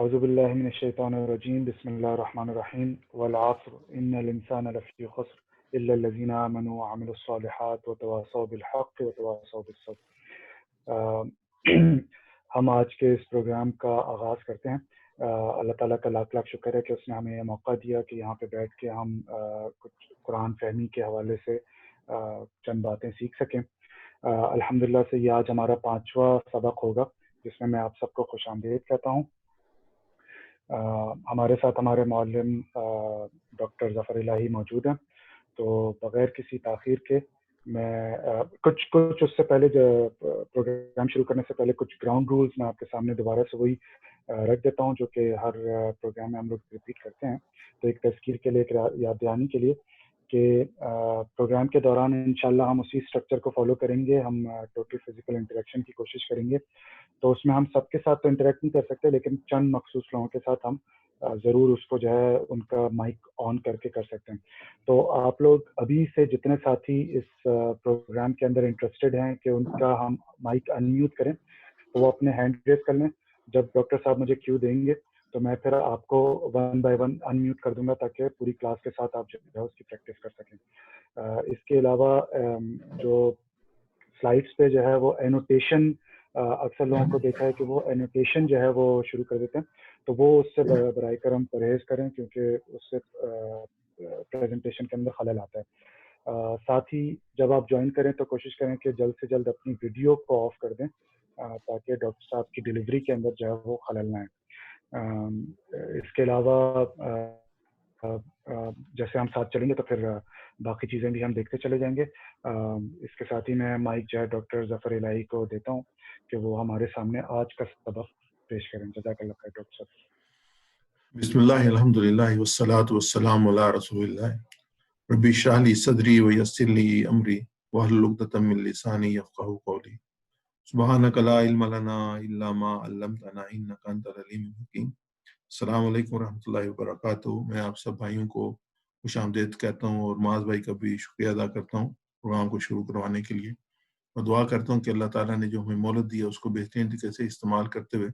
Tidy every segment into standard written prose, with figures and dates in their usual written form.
اعوذ باللہ من الشیطان الرجیم بسم اللہ الرحمن الرحیم والعصر ان الانسان لفی خسر الا الذین آمنوا وعملوا الصالحات وتواصوا بالحق وتواصوا بالصبر۔ ہم آج کے اس پروگرام کا آغاز کرتے ہیں۔ اللہ تعالیٰ کا لاکھ لاکھ شکر ہے کہ اس نے ہمیں یہ موقع دیا کہ یہاں پہ بیٹھ کے ہم کچھ قرآن فہمی کے حوالے سے چند باتیں سیکھ سکیں۔ الحمدللہ سے یہ آج ہمارا 5واں سبق ہوگا جس میں آپ سب کو خوش آمدید کہتا ہوں۔ ہمارے ساتھ ہمارے معلم ڈاکٹر ظفر الہی موجود ہیں، تو بغیر کسی تاخیر کے میں کچھ اس سے پہلے پروگرام شروع کرنے سے پہلے کچھ گراؤنڈ رولز میں آپ کے سامنے دوبارہ سے وہی رکھ دیتا ہوں جو کہ ہر پروگرام میں ہم لوگ ریپیٹ کرتے ہیں۔ تو ایک تذکیر کے لیے، ایک یاد دہانی کے لیے کہ پروگرام کے دوران انشاءاللہ ہم اسی اسٹرکچر کو فالو کریں گے۔ ہم ٹوٹل فزیکل انٹریکشن کی کوشش کریں گے، تو اس میں ہم سب کے ساتھ تو انٹریکٹ نہیں کر سکتے، لیکن چند مخصوص لوگوں کے ساتھ ہم ضرور اس کو جو ہے ان کا مائک آن کر کے کر سکتے ہیں۔ تو آپ لوگ ابھی سے جتنے ساتھی اس پروگرام کے اندر انٹرسٹڈ ہیں کہ ان کا ہم مائک ان میوٹ کریں، تو وہ اپنے ہینڈ ریز کر لیں۔ جب ڈاکٹر صاحب مجھے کیو دیں گے تو میں پھر آپ کو 1 بائی 1 ان میوٹ کر دوں گا تاکہ پوری کلاس کے ساتھ آپ جو ہے اس کی پریکٹس کر سکیں۔ اس کے علاوہ جو سلائڈس پہ جو ہے وہ اینوٹیشن، اکثر لوگوں کو دیکھا ہے کہ وہ اینوٹیشن جو ہے وہ شروع کر دیتے ہیں، تو وہ اس سے برائے کرم پرہیز کریں کیونکہ اس سے پریزنٹیشن کے اندر خلل آتا ہے۔ ساتھ ہی جب آپ جوائن کریں تو کوشش کریں کہ جلد سے جلد اپنی ویڈیو کو آف کر دیں تاکہ ڈاکٹر صاحب کی ڈیلیوری کے اندر جو ہے وہ خلل نہ آئے۔ اس کے علاوہ جیسے ہم ساتھ چلیں گے تو پھر باقی چیزیں بھی ہم دیکھتے چلے جائیں گے۔ اس کے ساتھ ہی میں مائک جو ہے ڈاکٹر ظفر الہی کو دیتا ہوں کہ وہ ہمارے سامنے آج کا سبق پیش کریں۔ جزاک اللہ خیر ڈاکٹر صاحب۔ بسم اللہ الحمدللہ والصلاة والسلام علی رسول اللہ رب اشرح لی صدری ویسر لی امری واحلل عقدۃ من لسانی یفقہوا قولی سبحانک لا علم لنا الا ما علمتنا انک انت العلیم الحکیم۔ السلام علیکم ورحمۃ اللہ وبرکاتہ۔ میں آپ سب بھائیوں کو خوش آمدید کہتا ہوں اور معاذ بھائی کا بھی شکریہ ادا کرتا ہوں پروگرام کو شروع کروانے کے لیے، اور دعا کرتا ہوں کہ اللہ تعالیٰ نے جو ہمیں مہلت دی ہے اس کو بہترین طریقے سے استعمال کرتے ہوئے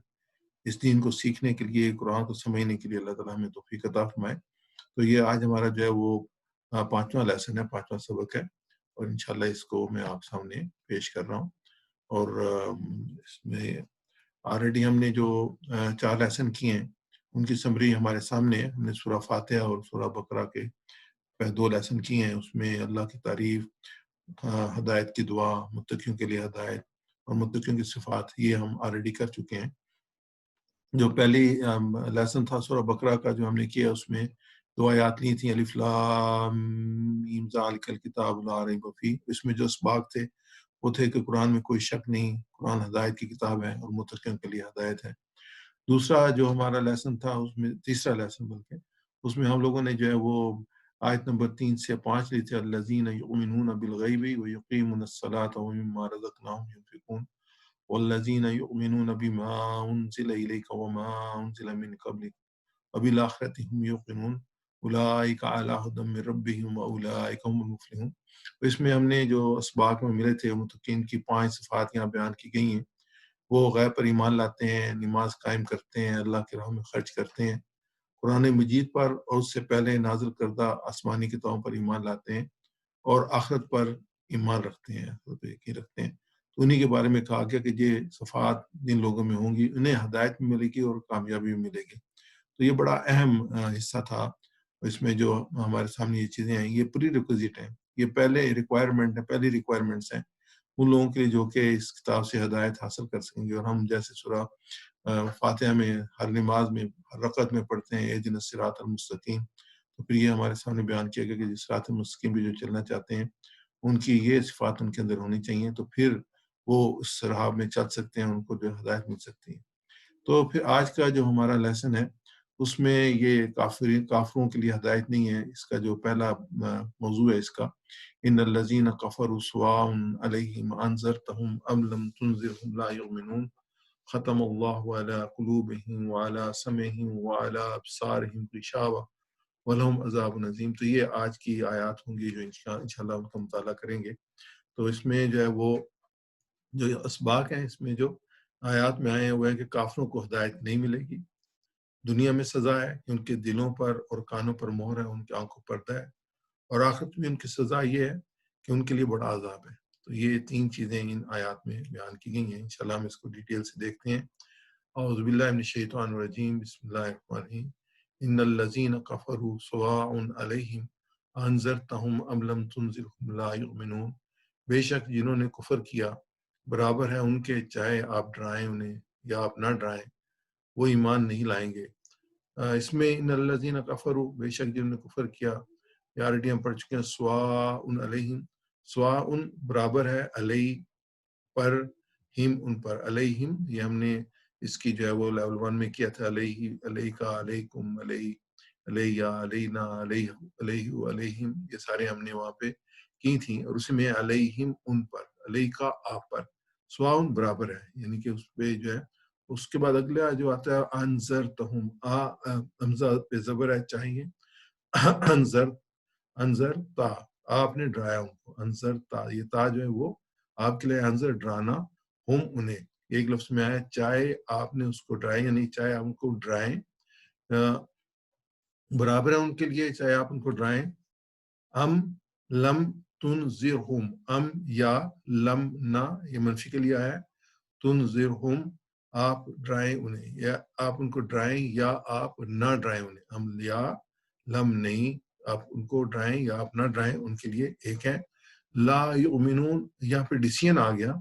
اس دین کو سیکھنے کے لیے، قرآن کو سمجھنے کے لیے اللہ تعالیٰ ہمیں توفیق عطا فرمائے۔ تو یہ آج ہمارا جو ہے وہ 5واں لیسن ہے، 5واں سبق ہے، اور انشاءاللہ اس کو میں آپ سامنے پیش کر رہا ہوں۔ اور اس میں آلریڈی ہم نے جو 4 لیسن کیے ہیں ان کی سمری ہمارے سامنے ہے۔ ہم نے سورہ فاتحہ اور سورہ بقرہ کے 2 لیسن کیے ہیں۔ اس میں اللہ کی تعریف، ہدایت کی دعا، متقیوں کے لیے ہدایت اور متقیوں کی صفات، یہ ہم آلریڈی کر چکے ہیں۔ جو پہلی لیسن تھا سورہ بقرہ کا جو ہم نے کیا، اس میں 2 آیات لی تھیں، الف لام میم ذالک الکتاب لا ریب فیہ۔ اس میں جو اسباق تھے وہ تھے کہ قرآن میں کوئی شک نہیں، قرآن ہدایت کی کتاب ہے اور متقیوں کے لیے ہدایت ہے۔ دوسرا جو ہمارا لیسن تھا، اس میں تیسرا لیسن بلکہ، اس میں ہم لوگوں نے جو ہے وہ آیت نمبر 3 سے 5 لی تھی، الذین یؤمنون بالغیب ویقیمون الصلاۃ ومما رزقناہم ینفقون والذین یؤمنون بما انزل الیک وما انزل من قبلک وبالآخرۃ هم یوقنون اولئک علی ھدی من ربہم واولئک هم المفلحون۔ اس میں ہم نے جو اسباق میں ملے تھے متقین کی 5 صفات یہاں بیان کی گئی ہیں۔ وہ غیب پر ایمان لاتے ہیں، نماز قائم کرتے ہیں، اللہ کی راہ میں خرچ کرتے ہیں، قرآن مجید پر اور اس سے پہلے نازل کردہ آسمانی کتابوں پر ایمان لاتے ہیں، اور آخرت پر ایمان رکھتے ہیں، یقین رکھتے ہیں۔ تو انہی کے بارے میں کہا گیا کہ یہ صفات جن لوگوں میں ہوں گی انہیں ہدایت بھی ملے گی اور کامیابی بھی ملے گی۔ تو یہ بڑا اہم حصہ تھا۔ اس میں جو ہمارے سامنے یہ چیزیں ہیں، یہ پری ریکوزٹ ہیں، یہ پہلے ریکوائرمنٹ ہیں، پہلی ریکوائرمنٹس ہیں ان لوگوں کے لیے جو کہ اس کتاب سے ہدایت حاصل کر سکیں گے۔ اور ہم جیسے سورہ فاتحہ میں ہر نماز میں ہر رکعت میں پڑھتے ہیں اہدنا الصراط المستقیم، تو پھر یہ ہمارے سامنے بیان کیا گیا کہ جس صراط المستقیم بھی جو چلنا چاہتے ہیں ان کی یہ صفات ان کے اندر ہونی چاہیے، تو پھر وہ اس راہ میں چل سکتے ہیں، ان کو جو ہدایت مل سکتی ہے۔ تو پھر آج کا جو ہمارا لیسن ہے اس میں یہ کافروں کے لیے ہدایت نہیں ہے۔ اس کا جو پہلا موضوع ہے اس کا، ان الذین کفروا سواء علیہم انذرتہم ام لم تنذرہم لا یؤمنون ختم اللہ علی قلوبہم وعلی سمعہم وعلی ابصارہم غشاوہ ولہم عذاب عظیم۔ تو یہ آج کی آیات ہوں گی جو انشاءاللہ ان کا مطالعہ کریں گے۔ تو اس میں جو ہے وہ جو اسباق ہیں، اس میں جو آیات میں آئے ہوئے ہیں کہ کافروں کو ہدایت نہیں ملے گی، دنیا میں سزا ہے کہ ان کے دلوں پر اور کانوں پر مہر ہے، ان کی آنکھوں پر پردہ ہے، اور آخرت میں ان کی سزا یہ ہے کہ ان کے لیے بڑا عذاب ہے۔ تو یہ 3 چیزیں ان آیات میں بیان کی گئی ہیں۔ انشاءاللہ ہم اس کو ڈیٹیل سے دیکھتے ہیں۔ اعوذ باللہ من الشیطان الرجیم، بسم اللہ الرحمن الرحیم۔ ان الذین کفروا سواء علیہم انذرتہم ام لم تنذرہم لا یؤمنون، بے شک جنہوں نے کفر کیا برابر ہے ان کے، چاہے آپ ڈرائیں انہیں یا آپ نہ ڈرائیں، وہ ایمان نہیں لائیں گے۔ اس میں ان الذین کفروا، بے شک جنہوں نے کفر کیا، یہ آلریڈی ہم پڑھ چکے ہیں۔ سواء علیہم، سواء برابر ہے، علیہ پر، ہم ان پر، علیہم یہ ہم نے اس کی جو ہے وہ لیول 1 میں کیا تھا، علیہ، علیہ کا، علیکم، علیہ، علیہ، علینا، علیہ، علیہ، علیہم، یہ سارے ہم نے وہاں پہ کی تھیں، اور اسی میں علیہم ان پر، علیہ کا آپ پر، سواء برابر ہے، یعنی کہ اس پہ جو ہے۔ اس کے بعد اگلا جو آتا ہے انذرتہم، حمزہ پہ زبر ہے چاہیے، انذر تا، آپ نے ڈرایا ان کو، انذر تا، یہ تا جو ہے وہ آپ کے لیے انذر ڈرانا، ہم انہیں، ایک لفظ میں آیا چاہے آپ نے اس کو ڈرائیں یا نہیں، چاہے آپ ان کو ڈرائیں برابر ہے ان کے لیے، چاہے آپ ان کو ڈرائیں۔ ام لم تنذرہم، ام یا لم نہ، یہ منفی کے لیے آیا ہے، تنذرہم آپ ڈرائیں انہیں، یا آپ ان کو ڈرائیں یا آپ نہ ڈرائیں انہیں، ام یا لم نہیں، آپ ان کو ڈرائیں یا آپ نہ ڈرائیں ان کے لیے ایک ہے۔ لا یؤمنون، یہاں پہ ڈیسیژن آ گیا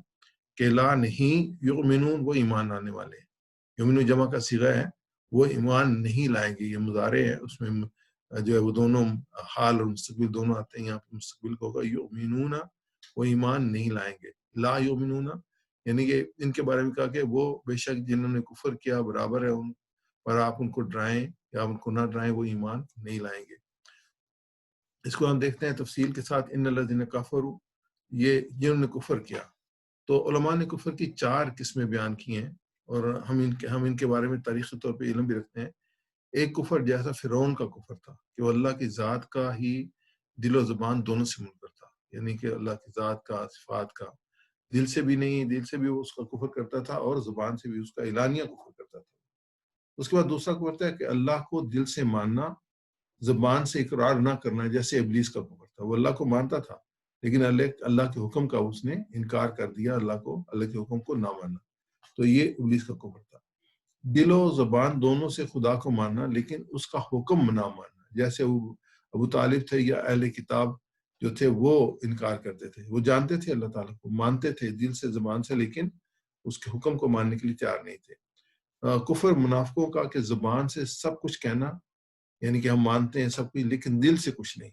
کہ لا نہیں، یؤمنون وہ ایمان آنے والے، یؤمنون جمع کا صیغہ ہے، وہ ایمان نہیں لائیں گے، یہ مضارع ہے، اس میں جو ہے وہ دونوں حال اور مستقبل دونوں آتے ہیں، یہاں پہ مستقبل کو ہوگا یؤمنون، وہ ایمان نہیں لائیں گے۔ لا یؤمنون یعنی کہ ان کے بارے میں کہا کہ وہ بے شک جنہوں نے کفر کیا برابر ہے ان پر آپ ان کو ڈرائیں یا ان کو نہ ڈرائیں، وہ ایمان نہیں لائیں گے۔ اس کو ہم دیکھتے ہیں تفصیل کے ساتھ۔ ان الذین کفروا، یہ جنہوں نے کفر کیا، تو علماء نے کفر کی 4 قسمیں بیان کی ہیں، اور ہم ان کے بارے میں تاریخی طور پہ علم بھی رکھتے ہیں۔ ایک کفر جیسا فرعون کا کفر تھا کہ وہ اللہ کی ذات کا ہی دل و زبان دونوں سے منکر تھا، یعنی کہ اللہ کی ذات کا، صفات کا، دل سے بھی نہیں، دل سے بھی وہ اس کا کفر کرتا تھا اور زبان سے بھی اس کا اعلانیہ کفر کرتا تھا۔ اس کے بعد دوسرا کفر تھا کہ اللہ کو دل سے ماننا، زبان سے اقرار نہ کرنا، جیسے ابلیس کا کفر تھا، وہ اللہ کو مانتا تھا لیکن اللہ کے حکم کا اس نے انکار کر دیا، اللہ کے حکم کو نہ ماننا، تو یہ ابلیس کا کفر تھا۔ دل و زبان دونوں سے خدا کو ماننا لیکن اس کا حکم نہ ماننا، جیسے ابو طالب تھے یا اہل کتاب جو تھے وہ انکار کرتے تھے، وہ جانتے تھے اللہ تعالیٰ کو، مانتے تھے دل سے زبان سے، لیکن اس کے حکم کو ماننے کے لیے تیار نہیں تھے۔ کفر منافقوں کا کہ زبان سے سب کچھ کہنا، یعنی کہ ہم مانتے ہیں سب کچھ لیکن دل سے کچھ نہیں،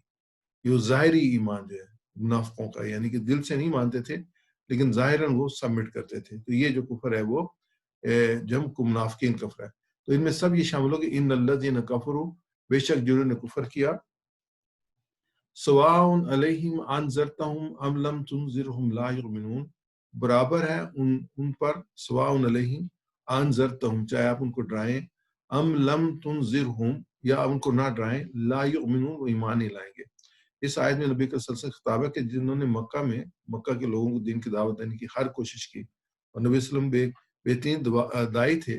یہ ظاہری ایمان جو ہے منافقوں کا، یعنی کہ دل سے نہیں مانتے تھے لیکن ظاہراً وہ سبمٹ کرتے تھے، تو یہ جو کفر ہے وہ جم کو منافقین کفر ہے۔ تو ان میں سب یہ شامل ہو کہ ان الذین کفروا، بے شک جنہوں نے کفر کیا، سواء علیہم انذرتہم ام لم تنذرہم لا یؤمنون، برابر ہے ان پر، سواء علیہم انذرتہم، چاہے آپ ان کو ڈرائیں، ام لم تنذرہم یا آپ ان کو نہ ڈرائیں، لا یؤمنون وہ ایمان نہیں لائیں گے۔ اس آیت میں نبی کا سلسلہ خطاب ہے کہ جنہوں نے مکہ کے لوگوں کو دین کی دعوت دینے کی ہر کوشش کی، اور نبی صلی اللہ علیہ وسلم بہترین داعی تھے،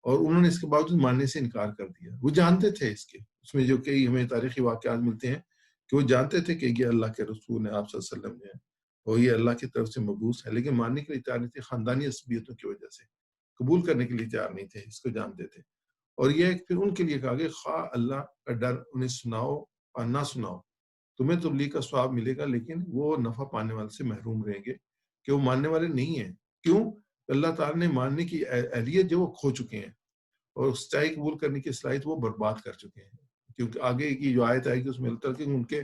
اور انہوں نے اس کے باوجود ماننے سے انکار کر دیا۔ وہ جانتے تھے اس میں جو کئی ہمیں تاریخی واقعات ملتے ہیں کہ وہ جانتے تھے کہ یہ اللہ کے رسول ہیں، آپ صلی اللہ علیہ وسلم ہیں، اور یہ اللہ کی طرف سے مبعوث ہے، لیکن ماننے کے لیے تیار نہیں تھے، خاندانی عصبیتوں کی وجہ سے قبول کرنے کے لیے تیار نہیں تھے، اس کو جانتے تھے۔ اور یہ پھر ان کے لیے کہا کہ خواہ اللہ کا ڈر انہیں سناؤ اور نہ سناؤ، تمہیں تبلیغ کا ثواب ملے گا، لیکن وہ نفع پانے والے سے محروم رہیں گے کہ وہ ماننے والے نہیں ہیں۔ کیوں؟ اللہ تعالیٰ نے ماننے کی اہلیت جو وہ کھو چکے ہیں، اور سچائی قبول کرنے کی صلاحیت وہ برباد کر چکے ہیں، کیونکہ آگے کی جو آیت آئے گی اس میں اللہ تعالیٰ ان کے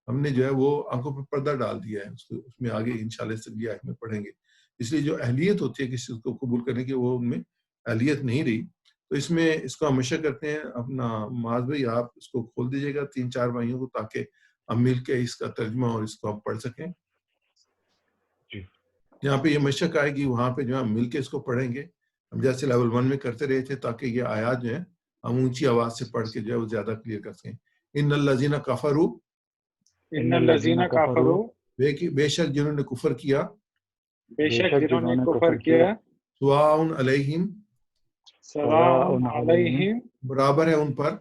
ہم نے جو ہے وہ آنکھوں پہ پردہ ڈال دیا ہے، اس میں آگے انشاءاللہ اس لیے آیت میں پڑھیں گے۔ اس لیے جو اہلیت ہوتی ہے کسی کو قبول کرنے کی، وہ ان میں اہلیت نہیں رہی۔ تو اس میں اس کو ہم مشق کرتے ہیں، اپنا معاذ بھائی آپ اس کو کھول دیجیے گا 3-4 بھائیوں کو، تاکہ ہم مل کے اس کا ترجمہ اور اس کو ہم پڑھ سکیں۔ جی، جہاں پہ یہ مشق آئے گی وہاں پہ جو ہے ہم مل کے اس کو پڑھیں گے، ہم جیسے لیول 1 میں کرتے رہے تھے، تاکہ یہ آیات جو ہے ہم اونچی آواز سے پڑھ کے جو ہے وہ زیادہ کلیئر کر سکیں۔ ان الذین کفروا، ان الذین کفروا، بے شک جنہوں نے کفر کیا، بے شک جنہوں نے کفر کیا، سواء علیہم، سواء علیہم برابر ہے ان پر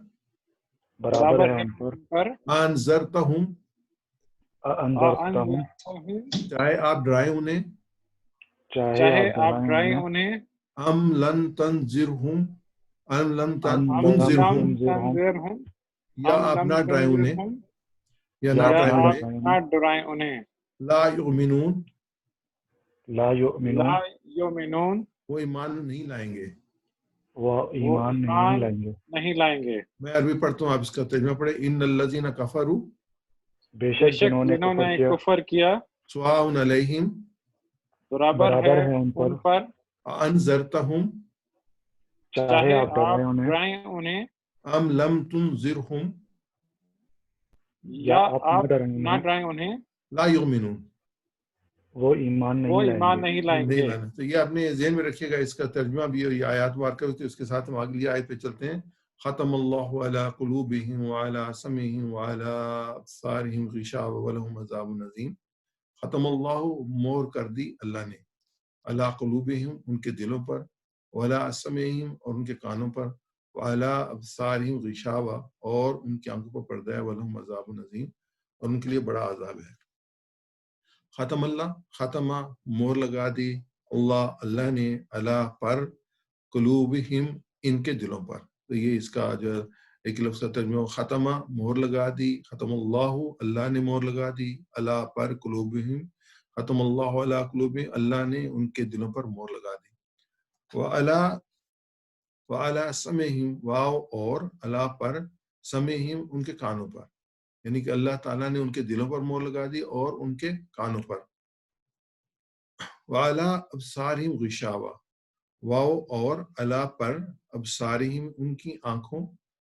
برابر ہے ان پر انذرتہم انذرتہم چاہے آپ ڈرائیں انہیں چاہے آپ ڈرائیں انہیں ام لن تنذرہم ام لن تنذرہم تنذرہم یا آپ نہ ڈرائیں انہیں یا نہ یا ڈرائیں آپ انہیں نہ ڈرائیں انہیں لا یؤمنون لا یؤمنون لا یؤمنون وہ ایمان نہیں لائیں گے وہ ایمان نہیں لائیں گے نہیں لائیں گے. میں عربی پڑھتا ہوں آپ اس کا ترجمہ پڑھیں ان الذین کفروا بے بے شک شک جنہوں نے کفر کیا سواء علیہم برابر ہے ان پر انذرتہم چاہے آپ آپ ڈرائیں انہیں ام لم تنذرہم یا آپ نہ ڈرائیں انہیں لا یؤمنون وہ ایمان نہیں لائیں گے. لانا. تو یہ اپنے ذہن میں رکھیے گا، اس کا ترجمہ بھی یہ آیات مبارکہ ہوتی ہے، اس کے ساتھ ہم اگلی آیت پہ چلتے ہیں. ختم اللہ علی قلوبہم وعلی سمعہم وعلی ابصارہم غشاوہ ولہم عذاب عظیم. ختم اللہ، مور کر دی اللہ نے، علی قلوبہم ان کے دلوں پر، وعلی سمعہم اور ان کے کانوں پر، وعلی ابصارہم غشاوہ اور ان کی آنکھوں پر پردہ ہے، ولہم عذاب عظیم اور ان کے لیے بڑا عذاب ہے. ختم اللہ، ختمہ مور لگا دی، اللہ نے، اللہ پر، قلوبہم ان کے دلوں پر. تو یہ اس کا جو ایک لفظ ترجمہ، ختمہ مور لگا دی، ختم اللہ نے مور لگا دی، اللہ پر، قلوبہم ختم اللہ علی قلوبہم اللہ نے ان کے دلوں پر مور لگا دی. وعلی سمعہم واو اور اللہ پر، سمعہم ان کے کانوں پر، یعنی کہ اللہ تعالیٰ نے ان کے دلوں پر مور لگا دی اور ان کے کانوں پر. وعلی ابصارہم غشاوہ واو اور اللہ پر، ابصارہم ان کی آنکھوں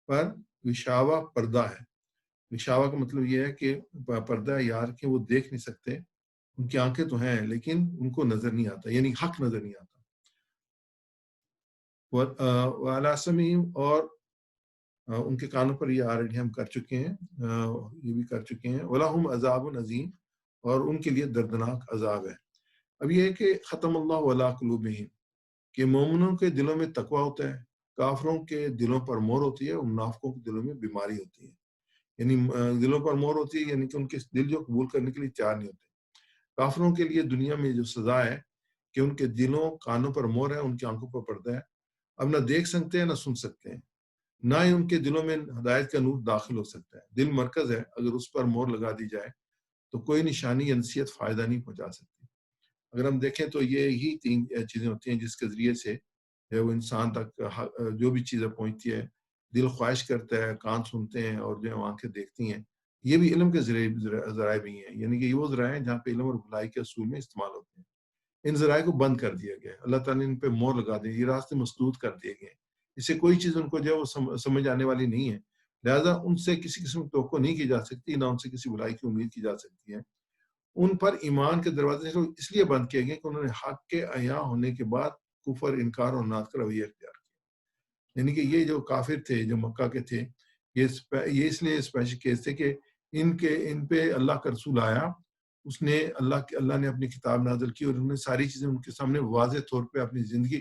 پر، غشاوہ پردہ ہے. غشاوہ کا مطلب یہ ہے کہ پردہ یار کہ وہ دیکھ نہیں سکتے، ان کی آنکھیں تو ہیں لیکن ان کو نظر نہیں آتا، یعنی حق نظر نہیں آتا. وعلی سمعہم اور ان کے کانوں پر، یہ آلریڈی ہم کر چکے ہیں، یہ بھی کر چکے ہیں. وَلَهُمْ عَذَابٌ عَظِيمٌ اور ان کے لیے دردناک عذاب ہے. اب یہ ہے کہ ختم اللہ علی قلوبہم کہ مومنوں کے دلوں میں تقویٰ ہوتا ہے، کافروں کے دلوں پر مور ہوتی ہے اور منافقوں کے دلوں میں بیماری ہوتی ہے. یعنی دلوں پر مور ہوتی ہے، یعنی کہ ان کے دل جو قبول کرنے کے لیے تیار نہیں ہوتے. کافروں کے لیے دنیا میں جو سزا ہے کہ ان کے دلوں کانوں پر مور ہے، ان کی آنکھوں پر پردہ ہے، اب نہ دیکھ سکتے ہیں نہ سن سکتے ہیں، نہ ہی ان کے دلوں میں ہدایت کا نور داخل ہو سکتا ہے. دل مرکز ہے، اگر اس پر مور لگا دی جائے تو کوئی نشانی یا نصیحت فائدہ نہیں پہنچا سکتی. اگر ہم دیکھیں تو یہی 3 چیزیں ہوتی ہیں جس کے ذریعے سے وہ انسان تک جو بھی چیزیں پہنچتی ہے. دل خواہش کرتا ہے، کان سنتے ہیں اور جو آنکھیں دیکھتی ہیں. یہ بھی علم کے ذرائع بھی ہیں، یعنی کہ یہ وہ ذرائع ہیں جہاں پہ علم اور بھلائی کے اصول میں استعمال ہوتے ہیں. ان ذرائع کو بند کر دیا گیا، اللہ تعالیٰ نے ان پہ مور لگا دی، یہ راستے مسدود کر دیے گئے. اس سے کوئی چیز ان کو جو ہے وہ سمجھ آنے والی نہیں ہے، لہٰذا ان سے کسی قسم کی توقع نہیں کی جا سکتی، نہ ان سے کسی بھلائی کی امید کی جا سکتی ہے. ان پر ایمان کے دروازے سے اس لیے بند کیے گئے کہ انہوں نے حق کے عیاں ہونے کے بعد کفر، انکار اور ناد کا رویہ اختیار کیا. یعنی کہ یہ جو کافر تھے، جو مکہ کے تھے، یہ اس لیے اسپیشل کیس تھے کہ ان پہ اللہ کا رسول آیا، اس نے اللہ نے اپنی کتاب نازل کی اور انہوں نے ساری چیزیں ان کے سامنے واضح طور پہ اپنی زندگی،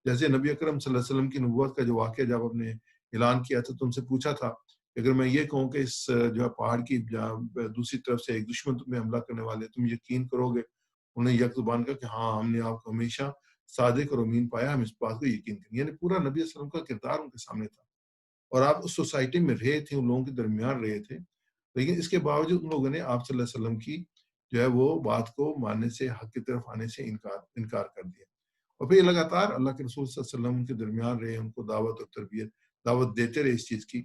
جیسے نبی اکرم صلی اللہ علیہ وسلم کی نبوت کا جو واقعہ جب آپ نے اعلان کیا تھا تو ان سے پوچھا تھا کہ اگر میں یہ کہوں کہ اس جو ہے پہاڑ کی دوسری طرف سے ایک دشمن تمہیں حملہ کرنے والے، تم یقین کرو گے؟ انہوں نے یک زبان کہا کہ ہاں، ہم نے آپ کو ہمیشہ صادق اور امین پایا، ہم اس بات کو یقین کریں. یعنی پورا نبی صلی اللہ علیہ وسلم کا کردار ان کے سامنے تھا اور آپ اس سوسائٹی میں رہے تھے، ان لوگوں کے درمیان رہے تھے، لیکن اس کے باوجود ان لوگوں نے آپ صلی اللہ علیہ وسلم کی جو ہے وہ بات کو ماننے سے، حق کی طرف آنے سے انکار کر دیا. اور پھر لگاتار اللہ کے رسول صلی اللہ علیہ وسلم ان کے درمیان رہے، ان کو دعوت اور تربیت، دعوت دیتے رہے اس چیز کی،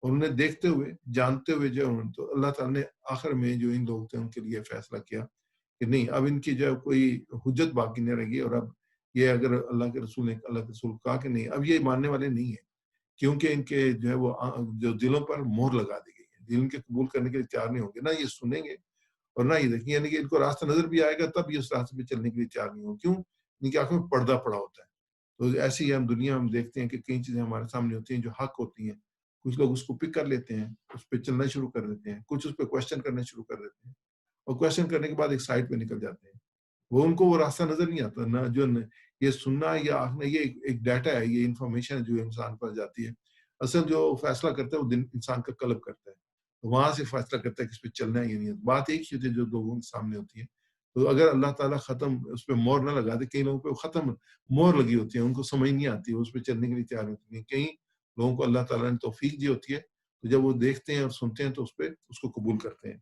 اور انہیں دیکھتے ہوئے، جانتے ہوئے جو تو اللہ تعالیٰ نے آخر میں جو ان لوگ تھے ان کے لیے فیصلہ کیا کہ نہیں، اب ان کی جو ہے کوئی حجت باقی نہیں رہے گی، اور اب یہ اگر اللہ کے رسول نے کہا کہ نہیں، اب یہ ماننے والے نہیں ہیں، کیونکہ ان کے جو ہے وہ جو دلوں پر مہر لگا دی گئی ہے، دل ان کے قبول کرنے کے لیے تیار نہیں ہوں گے، نہ یہ سنیں گے اور نہ یہ دیکھیں. یعنی کہ ان کو راستہ نظر بھی آئے گا تب یہ اس راستے پہ چلنے کے لیے تیار نہیں ہوں. کیوں؟ ان کی آنکھوں میں پردہ پڑا ہوتا ہے. تو ایسی ہی ہم دنیا میں دیکھتے ہیں کہ کئی چیزیں ہمارے سامنے ہوتی ہیں جو حق ہوتی ہیں، کچھ لوگ اس کو پک کر لیتے ہیں، اس پہ چلنا شروع کر دیتے ہیں، کچھ اس پہ کوشچن کرنا شروع کر دیتے ہیں، اور کوشچن کرنے کے بعد ایک سائڈ پہ نکل جاتے ہیں. وہ ان کو وہ راستہ نظر نہیں آتا، نہ جو یہ سننا یا آنکھنا یہ ایک ڈیٹا ہے، یہ انفارمیشن ہے جو انسان پر جاتی ہے. اصل جو فیصلہ کرتا ہے وہ انسان کا قلب کرتا ہے، وہاں سے فیصلہ کرتا ہے کہ اس پہ چلنا ہے یا نہیں. بات ایک چیز ہے جو لوگوں کے سامنے ہوتی ہے. تو اگر اللہ تعالیٰ ختم اس پہ مور نہ لگا دے، کئی لوگوں پہ ختم مور لگی ہوتی ہے، ان کو سمجھ نہیں آتی، اس پہ چلنے کے لیے تیار ہوتی ہیں. کئی لوگوں کو اللہ تعالیٰ نے توفیق دی ہوتی ہے، تو جب وہ دیکھتے ہیں اور سنتے ہیں تو اس کو قبول کرتے ہیں.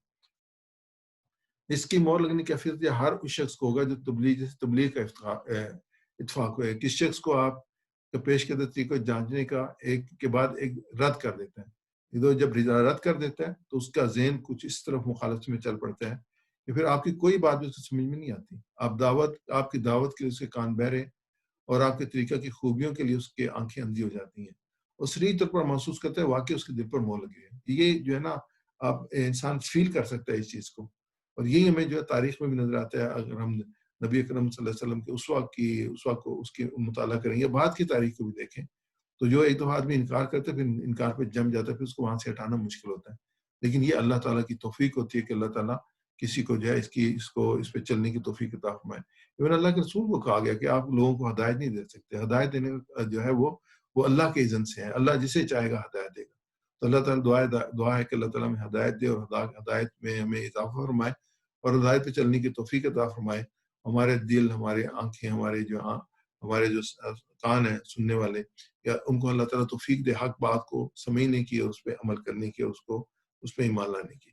اس کی مور لگنے کی افیت ہر اس شخص کو ہوگا جو تبلیغ کا اتفاق ہے. کس شخص کو آپ کا پیش کردہ طریقہ جانچنے کا ایک کے بعد ایک رد کر دیتا ہے. جب رد کر دیتا ہے تو اس کا ذہن کچھ اس طرف مخالفت میں چل پڑتا ہے کہ پھر آپ کی کوئی بات بھی اس کو سمجھ میں نہیں آتی. آپ کی دعوت کے لیے اس کے کان بہرے اور آپ کے طریقہ کی خوبیوں کے لیے اس کے آنکھیں اندھی ہو جاتی ہیں. اور صحیح طور پر محسوس کرتا ہے واقعی اس کے دل پر مور لگی ہے. یہ جو ہے نا آپ انسان فیل کر سکتا ہے اس چیز کو. اور یہی ہمیں جو ہے تاریخ میں بھی نظر آتا ہے. اگر ہم نبی اکرم صلی اللہ علیہ وسلم کے اسوا کو اس کے مطالعہ کریں یا بعد کی تاریخ کو بھی دیکھیں تو جو ایک دفعہ آدمی انکار کرتا ہے پھر انکار پہ جم جاتا ہے، پھر اس کو وہاں سے ہٹانا مشکل ہوتا ہے. لیکن یہ اللہ تعالیٰ کی توفیق ہوتی ہے کہ اللہ تعالیٰ کسی کو جو ہے اس پہ چلنے کی توفیق عطا فرمائے. ایون اللہ کے رسول کو کہا گیا کہ آپ لوگوں کو ہدایت نہیں دے سکتے. ہدایت دینے جو ہے وہ اللہ کے اذن سے ہے. اللہ جسے چاہے گا ہدایت دے گا. تو اللہ تعالیٰ دعا ہے کہ اللہ تعالیٰ ہمیں ہدایت دے اور ہدایت میں ہمیں اضافہ فرمائے اور ہدایت پہ چلنے کی توفیق عطا فرمائے. ہمارے دل، ہمارے آنکھیں، ہمارے جو کان ہیں سننے والے، یا ان کو اللہ تعالیٰ توفیق دے حق بات کو سمجھنے کی اور اس پہ عمل کرنے کی اور اس پہ ایمان لانے کی.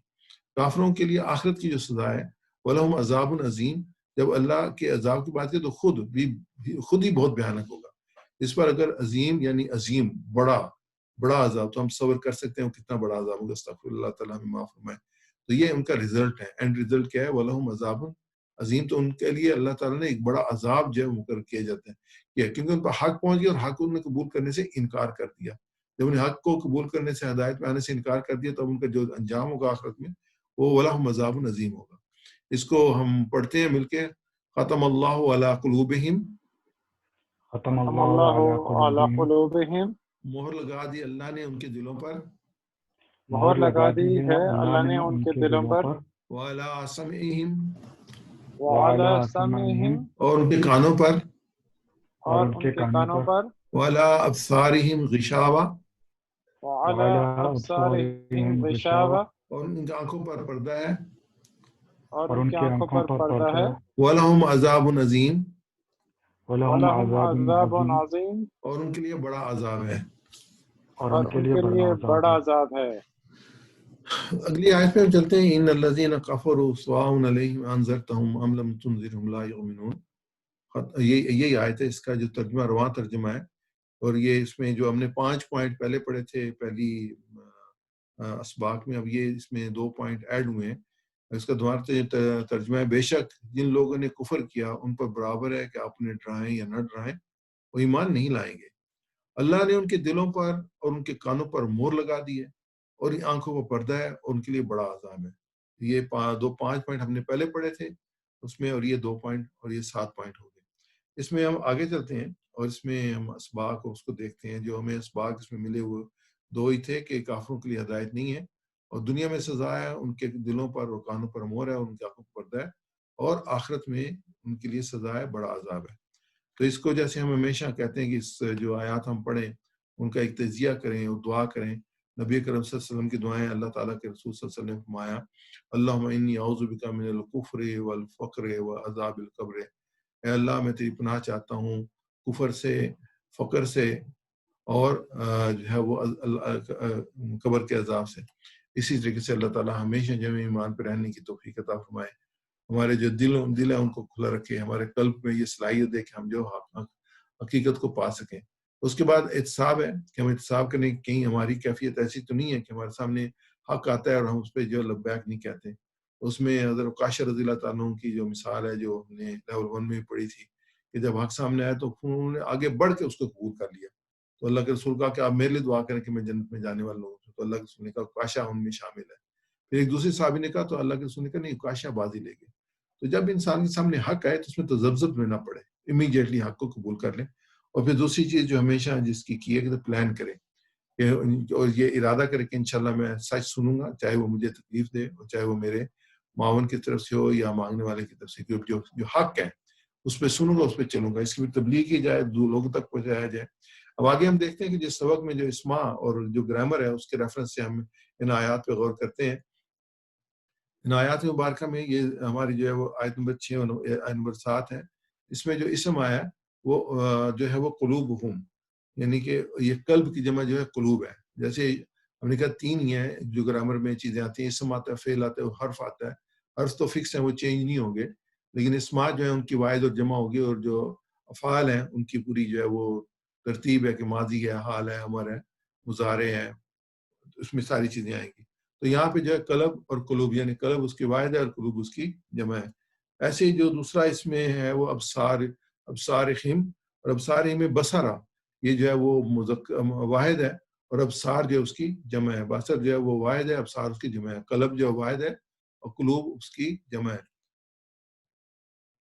کافروں کے لیے آخرت کی جو سزا ہے وَلَهُمْ عَذَابٌ عَظِيمٌ، جب اللہ کے عذاب کی بات کرے تو خود ہی بہت بھیانک ہوگا. اس پر اگر عظیم یعنی عظیم بڑا عذاب تو ہم صبر کر سکتے ہیں کتنا بڑا عذاب ہوگا. استغفر اللہ تعالیٰ ہمیں معاف فرمائے. تو یہ ان کا رزلٹ ہے. اینڈ رزلٹ کیا ہے؟ وَلَهُمْ عَذَابٌ عظیم. تو ان کے لیے اللہ تعالیٰ نے ایک بڑا عذاب جو ہے مقرر کیا جاتا ہے کیونکہ ان پر حق پہنچ گیا اور حق انہوں نے قبول کرنے سے انکار کر دیا. جب انہیں حق کو قبول کرنے سے، ہدایت میں آنے سے انکار کر دیا تو ان کا جو انجام ہوگا آخرت میں وہ وَلَهُمْ عَذَابٌ عظیم ہوگا. اس کو ہم پڑھتے ہیں مل کے. ختم اللہ علی قلوبہم، ختم اللہ اللہ علی قلوبہم، مہر لگا دی اللہ نے ان کے دلوں پر، مہر لگا دی ہے اللہ نے ان کے دلوں پر، وعلی سمعہم، وعلی سمعہم، اور ان کے کانوں پر، اور ان کے کانوں پر، وعلی ابصارہم غشاوہ، وعلی ابصارہم غشاوہ، اور ان کی آنکھوں پر پردہ ہے، اور ان کی آنکھوں پر پردہ ہے، وَلَهُمْ عَذَابٌ عَظِيمٌ، وَلَهُمْ عَذَابٌ عَظِيمٌ، اور ان کے لیے بڑا عذاب ہے. اور ان کے لیے بڑا عذاب ہے. اگلی آیت میں ہم چلتے ہیں. ان الذین کفروا سواء علیہم انذرتہم ام لم تنذرہم لا یؤمنون. یہی آیت ہے، اس کا جو ترجمہ رواں ترجمہ ہے. اور یہ اس میں جو ہم نے 5 پوائنٹ پہلے پڑھے تھے پہلی اسباق میں، اب یہ اس میں 2 پوائنٹ ایڈ ہوئے ہیں. اس کا دوبارہ ترجمہ ہے: بے شک جن لوگوں نے کفر کیا ان پر برابر ہے کہ آپ انہیں ڈرائیں یا نہ ڈرائیں، وہ ایمان نہیں لائیں گے. اللہ نے ان کے دلوں پر اور ان کے کانوں پر مہر لگا دی ہے اور ان آنکھوں پر پردہ ہے اور ان کے لیے بڑا عذاب ہے. یہ 5 پوائنٹ ہم نے پہلے پڑھے تھے اس میں، اور یہ 2 پوائنٹ اور یہ 7 پوائنٹ ہو گئے. اس میں ہم آگے چلتے ہیں اور اس میں ہم اسباق اس کو دیکھتے ہیں. جو ہمیں اسباق اس میں ملے ہوئے 2 ہی تھے کہ کافروں کے لیے ہدایت نہیں ہے اور دنیا میں سزا ہے، ان کے دلوں پر اور کانوں پر مہر ہے اور ان کی آنکھوں پر پردہ ہے، اور آخرت میں ان کے لیے سزا ہے، بڑا عذاب ہے. تو اس کو جیسے ہم ہمیشہ کہتے ہیں کہ اس جو آیات ہم پڑھیں ان کا ایک تجزیہ کریں اور دعا کریں. نبی کرم صلی اللہ علیہ وسلم کی دعائیں، اللہ تعالیٰ کے رسول صلی اللہ علیہ وسلم نے فرمایا: اللہم انی اعوذ بک من الکفر والفقر وعذاب القبر. اے اللہ میں تیری پناہ چاہتا ہوں کفر سے، فقر سے، اور جو ہے وہ قبر کے عذاب سے. اسی طریقے سے اللہ تعالیٰ ہمیشہ جمع ایمان پہ رہنے کی توفیق عطا فرمائے. ہمارے جو دل ہے ان کو کھلا رکھے، ہمارے قلب میں یہ صلاحیت دے کہ ہم جو حقیقت کو پا سکیں. اس کے بعد احتساب ہے کہ ہم احتساب کریں، کہیں ہماری کیفیت ایسی تو نہیں ہے کہ ہمارے سامنے حق آتا ہے اور ہم اس پہ جو لبیک نہیں کہتے. اس میں حضرت عکاشہ رضی اللہ تعالیٰ عنہ کی جو مثال ہے جو ہم نے لیول 1 میں پڑھی تھی کہ جب حق سامنے آیا تو انہوں نے آگے بڑھ کے اس کو قبول کر لیا. تو اللہ کے رسول کہا کہ آپ میرے لیے دعا کریں کہ میں جنت میں جانے والا ہوں. تو اللہ کے رسول نے کہا عکاشہ ان میں شامل ہے. پھر ایک دوسری صحابی نے کہا تو اللہ کے رسول نے کہا نہیں، عکاشہ بازی لے گئے. تو جب انسان کے سامنے حق آئے تو اس میں تذبذب میں نہ پڑے، امیڈیٹلی حق کو قبول کر لیں. اور پھر دوسری چیز جو ہمیشہ جس کی ہے کہ پلان کرے اور یہ ارادہ کرے کہ انشاءاللہ میں سچ سنوں گا، چاہے وہ مجھے تکلیف دے اور چاہے وہ میرے معاون کی طرف سے ہو یا مانگنے والے کی طرف سے. جو حق ہے اس پہ سنوں گا، اس پہ چلوں گا، اس کی بھی تبلیغ کی جائے، دو لوگوں تک پہنچایا جائے. اب آگے ہم دیکھتے ہیں کہ جس سبق میں جو اسما اور جو گرامر ہے اس کے ریفرنس سے ہم ان آیات پہ غور کرتے ہیں. ان آیات مبارکہ میں یہ ہماری جو ہے وہ آیت نمبر 6 اور آیت نمبر 7 ہے. اس میں جو اسم آیا وہ جو ہے وہ قلوبہم، یعنی کہ یہ قلب کی جمع جو ہے قلوب ہے. جیسے ہم نے کہا 3 ہی ہیں جو گرامر میں چیزیں آتی ہیں، اسم آتا ہے، فعل آتا ہے، حرف آتا ہے. حرف تو فکس ہیں، وہ چینج نہیں ہوں گے، لیکن اسمات جو ہے ان کی واحد اور جمع ہوگی، اور جو افعال ہیں ان کی پوری جو ہے وہ ترتیب ہے کہ ماضی ہے، حال ہے، امر ہے، مضارع ہے، اس میں ساری چیزیں آئیں گی. تو یہاں پہ جو ہے قلب اور قلوب، یعنی قلب اس کی واحد ہے اور قلوب اس کی جمع ہے. ایسے ہی جو دوسرا اس میں ہے وہ ابصارہم، اور ابصارہم میں بصرہ، یہ جو ہے وہ واحد ہے، اور ابصار جو ہے اس کی جمع ہے. بصر جو ہے وہ واحد ہے، ابصار اس کی جمع ہے. قلب جو واحد ہے اور قلوب اس کی جمع ہے.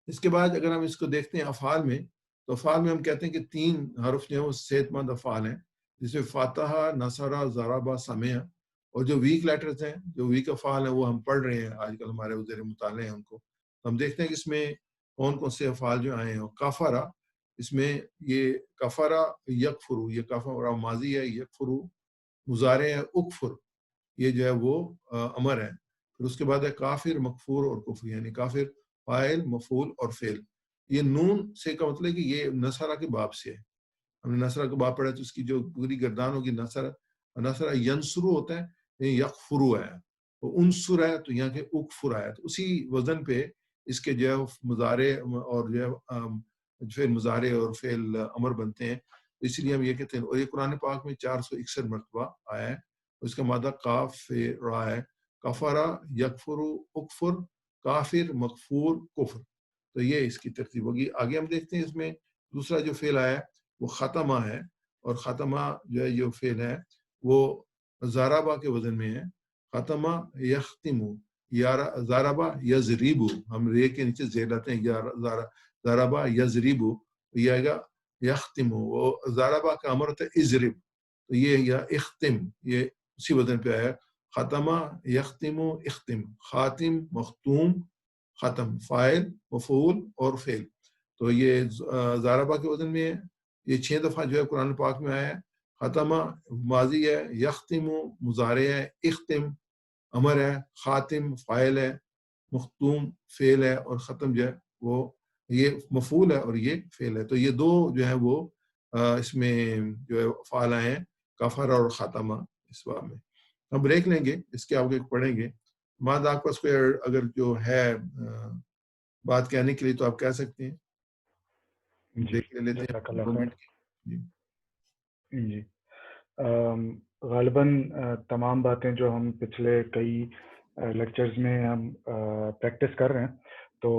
اس کے بعد اگر ہم اس کو دیکھتے ہیں افعال میں، تو افعال میں ہم کہتے ہیں کہ 3 حرف جو ہیں وہ صحت مند افعال ہیں، جس میں فاتحہ، نصرہ، ضربہ، سمع. اور جو ویک لیٹرز ہیں، جو ویک افعال ہیں، وہ ہم پڑھ رہے ہیں آج کل، ہمارے زیر مطالعے ہیں ان کو. ہم دیکھتے ہیں کہ اس میں کون کون سے افعال جو آئے ہیں. کفرہ، اس میں یہ کفرہ یکفرو، یہ کفرہ ماضی ہے، یکفرو مضارع ہے، اکفر یہ جو ہے وہ امر ہے. پھر اس کے بعد ہے کافر، مکفور اور کفر، یعنی کافر فاعل، مفعول اور فعل. یہ نون سے کا مطلب ہے کہ یہ نصرہ کے باب سے ہے. ہم نے نصرہ کا باب پڑھا تو اس کی جو پوری گردان ہوگی نصرہ ینصرو ہوتا ہے، یکفرو ہے، تو انصر ہے تو یہاں کے اکفر ہے. تو اسی وزن پہ اس کے جو ہے مضارع اور جو ہے فعل مضارع اور فعل امر بنتے ہیں. اس لیے ہم یہ کہتے ہیں. اور یہ قرآن پاک میں 461 مرتبہ آیا ہے. اس کا مادہ کاف را ہے. کفرا، یکفرو، اکفر، کافر، مغفور، کفر. تو یہ اس کی ترتیب ہوگی. آگے ہم دیکھتے ہیں اس میں دوسرا جو فعل آیا وہ ختمہ ہے، اور ختمہ جو ہے یہ فعل ہے وہ ضربہ کے وزن میں ہے. ختمہ یختمو، ضربہ یضربو، ہم رے کے نیچے زیر لاتے ہیں، ضربہ یضربو، یہ آئے گا یختمو. وہ ضربہ کا امر ہوتا ہے اضرب، تو یہ یا اختم، یہ اسی وزن پہ آیا. ختمہ یختمو، اختم، خاتم، مختوم، ختم، فاعل، مفعول اور فعل. تو یہ ضربہ کے وزن میں ہے. یہ 6 دفعہ جو ہے قرآن پاک میں آیا ہے. ختمہ ماضی ہے، یختم مضارع ہے، اختم امر ہے، خاتم فاعل ہے، مختوم فعل ہے، اور ختم جو ہے وہ یہ مفعول ہے اور یہ فعل ہے. تو یہ 2 جو ہے وہ اس میں جو ہے فعال آئے ہیں، کفر اور خاتمہ. اس باب میں ہم بریک لیں گے، اس کے آگے پڑھیں گے. بعد آپ پاس کوئی اگر جو ہے بات کہنے کے لیے تو آپ کہہ سکتے ہیں. دیکھ لیتے ہیں 2 منٹ کی. جی غالباً تمام باتیں جو ہم پچھلے کئی لیکچرز میں ہم پریکٹس کر رہے ہیں، تو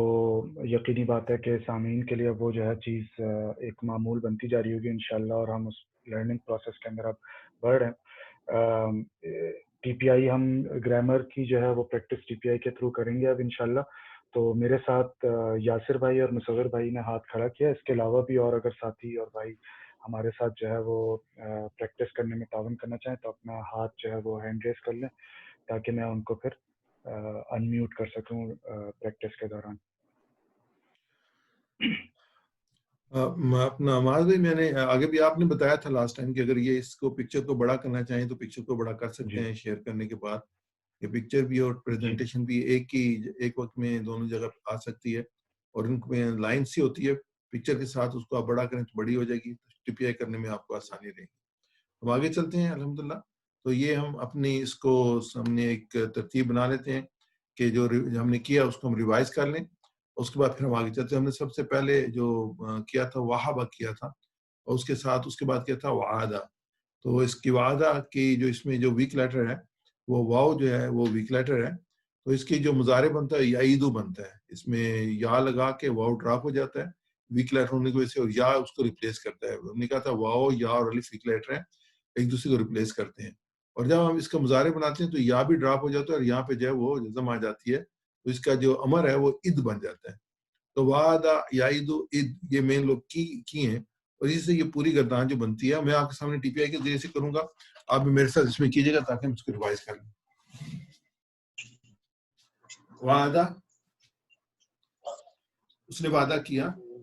یقینی بات ہے کہ سامعین کے لیے وہ جو ہے چیز ایک معمول بنتی جا رہی ہوگی انشاءاللہ، اور ہم اس لرننگ پروسیس کے اندر اب بڑھ رہے ہیں. ٹی پی آئی ہم گرامر کی جو ہے وہ پریکٹس ٹی پی آئی کے تھرو کریں گے اب انشاءاللہ. تو میرے ساتھ یاسر بھائی اور مصور بھائی نے ہاتھ کھڑا کیا. اس کے علاوہ بھی اور اگر ساتھی اور بھائی ہمارے ساتھ جو ہے وہ پریکٹس کرنے میں تعاون کرنا چاہیں تو اپنا ہاتھ جو ہے وہ ہینڈ ریز کر لیں، تاکہ میں ان کو پھر انمیوٹ کر سکوں پریکٹس کے دوران. اپنا آواز بھی میں نے آگے بھی آپ نے بتایا تھا لاسٹ ٹائم کہ اگر یہ اس کو پکچر کو بڑا کرنا چاہیں تو پکچر کو بڑا کر سکتے ہیں شیئر کرنے کے بعد. یہ پکچر بھی اور پریزنٹیشن بھی ایک وقت میں دونوں جگہ آ سکتی ہے، اور ان میں لائن سی ہوتی ہے پکچر کے ساتھ، اس کو آپ بڑا کریں تو بڑی ہو جائے گی، ٹی پی آئی کرنے میں آپ کو آسانی رہے گی. ہم آگے چلتے ہیں الحمدللہ. تو یہ ہم اپنی اس کو سامنے ایک ترتیب بنا لیتے ہیں کہ جو ہم نے کیا اس کو ہم ریوائز کر لیں. اس کے بعد پھر ہم آگے چلتے ہیں. ہم نے سب سے پہلے جو کیا تھا وہابہ کیا تھا، اور اس کے ساتھ اس کے بعد کیا تھا وعدہ. تو اس کی وعدہ کی جو اس میں جو ویک لیٹر ہے وہ واو جو ہے وہ ویک لیٹر ہے. تو اس کی جو مضارع بنتا ہے یعیدو بنتا ہے. اس میں یا لگا کے واو ڈراپ ہو جاتا ہے ویک لیٹر ہونے کی وجہ سے، اور یا اس کو ریپلیس کرتا ہے. ہم نے کہا تھا واو، یا اور الف ویک لیٹر ہے، ایک دوسرے کو ریپلیس کرتے ہیں. اور جب ہم اس کا مضارع بناتے ہیں تو یا بھی ڈراپ ہو جاتا ہے، اور یہاں پہ جو ہے وہ جزم آ جاتی ہے، تو اس کا جو امر ہے وہ اد بن جاتا ہے. تو وعدہ، یعیدو، اد، یہ مین لوگ کی ہیں. اور اسی سے یہ پوری گردان جو بنتی ہے میں آپ کے سامنے ٹی پی آئی کے ذریعے سے کروں گا، آپ بھی میرے ساتھ اس میں کیجیے گا تاکہ ہم اس کو ریوائز کر لیں. وعدہ، اس نے وعدہ کیا.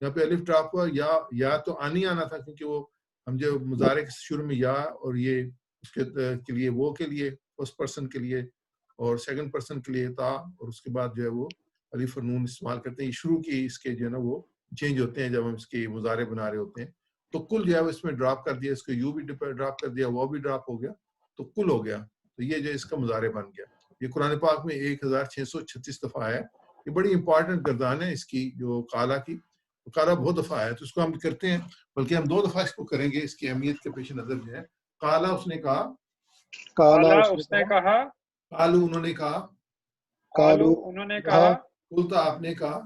یہاں پہ الف ڈراپ ہوا، یا تو آنی آنا تھا کیونکہ وہ ہم جو مضارع کے شروع میں یا اور یہ اس کے لیے وہ کے لیے فرسٹ پرسن کے لیے اور سیکنڈ پرسن کے لیے تا، اور اس کے بعد جو ہے وہ الف اور نون استعمال کرتے ہیں. یہ شروع کی اس کے جو ہے نا وہ چینج ہوتے ہیں جب ہم اس کے مضارع بنا رہے ہوتے ہیں. تو کل جو ہے وہ اس میں ڈراپ کر دیا، اس کو یو بھی ڈراپ کر دیا، وہ بھی ڈراپ ہو گیا، تو کل ہو گیا. تو یہ جو اس کا مضارع بن گیا. یہ قرآن پاک میں 1636 دفعہ ہے. یہ بڑی امپورٹنٹ گردان ہے اس کی جو کالا کی. کالا بہت دفعہ ہے تو اس کو ہم کرتے ہیں، بلکہ ہم 2 دفعہ اس کو کریں گے. اس کی اہمیت کے پیش نظر جو ہے کالا اس نے کہا، کالا اس نے کہا، کالو انہوں نے کہا، کالو انہوں نے کہا، قلتا آپ نے کہا،